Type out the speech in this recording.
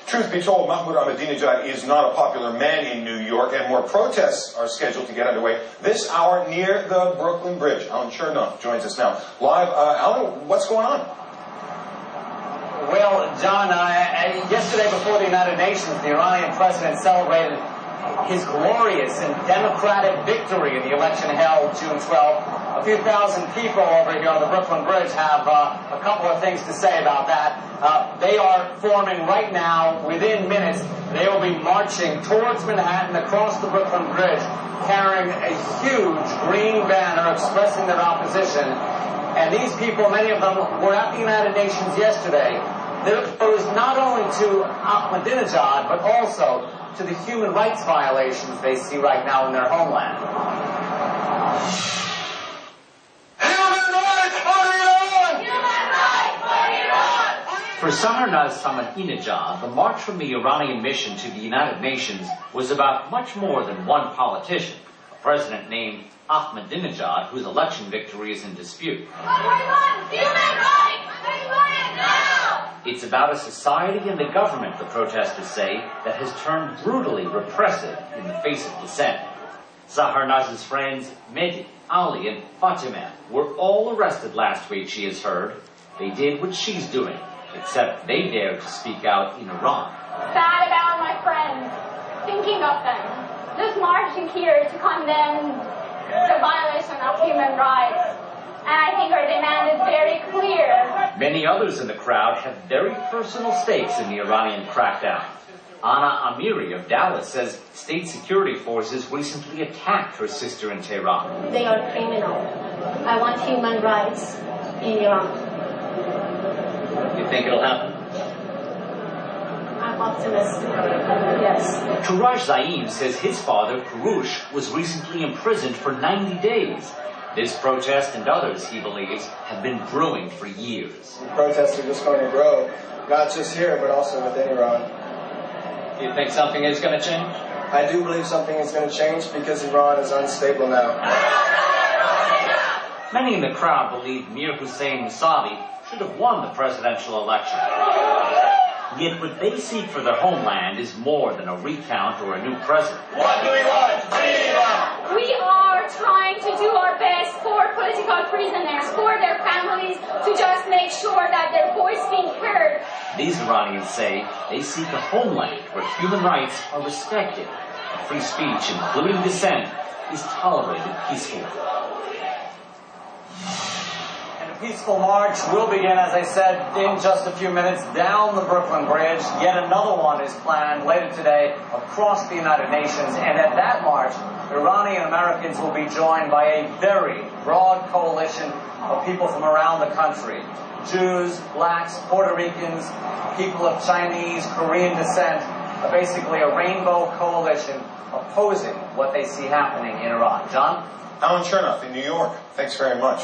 Truth be told, Mahmoud Ahmadinejad is not a popular man in New York, and more protests are scheduled to get underway this hour near the Brooklyn Bridge. Alan Chernoff joins us now live. Alan, what's going on? Well, John, yesterday before the United Nations, the Iranian president celebrated his glorious and democratic victory in the election held June 12th. A few thousand people over here on the Brooklyn Bridge have a couple of things to say about that. They are forming right now, within minutes, they will be marching towards Manhattan across the Brooklyn Bridge, carrying a huge green banner expressing their opposition. And these people, many of them, were at the United Nations yesterday. They're opposed not only to Ahmadinejad, but also to the human rights violations they see right now in their homeland. For Saharnaz Ahmadinejad, the march from the Iranian mission to the United Nations was about much more than one politician, a president named Ahmadinejad, whose election victory is in dispute. It's about a society and a government, the protesters say, that has turned brutally repressive in the face of dissent. Saharnaz's friends Mehdi, Ali, and Fatima were all arrested last week, she has heard. They did what she's doing, except they dared to speak out in Iran. Sad about my friends, thinking of them, just marching here to condemn the violation of human rights. And I think our demand is very clear. Many others in the crowd have very personal stakes in the Iranian crackdown. Anna Amiri of Dallas says state security forces recently attacked her sister in Tehran. They are criminal. I want human rights in Iran. You think it'll happen? I'm optimistic, yes. Courage Zaim says his father, Kurush, was recently imprisoned for 90 days. This protest and others, he believes, have been brewing for years. The protests are just going to grow, not just here, but also within Iran. Do you think something is going to change? I do believe something is going to change because Iran is unstable now. Many in the crowd believe Mehr Mousavi should have won the presidential election. Yet what they seek for their homeland is more than a recount or a new president. What do we want? We are trying to do our best for political prisoners, for their families, to just make sure that their voice being heard. These Iranians say they seek a homeland where human rights are respected. Free speech, including dissent, is tolerated peacefully. Peaceful march will begin, as I said, in just a few minutes down the Brooklyn Bridge. Yet another one is planned later today across the United Nations. And at that march, Iranian Americans will be joined by a very broad coalition of people from around the country. Jews, blacks, Puerto Ricans, people of Chinese, Korean descent, basically a rainbow coalition opposing what they see happening in Iran. John? Alan Chernoff in New York. Thanks very much.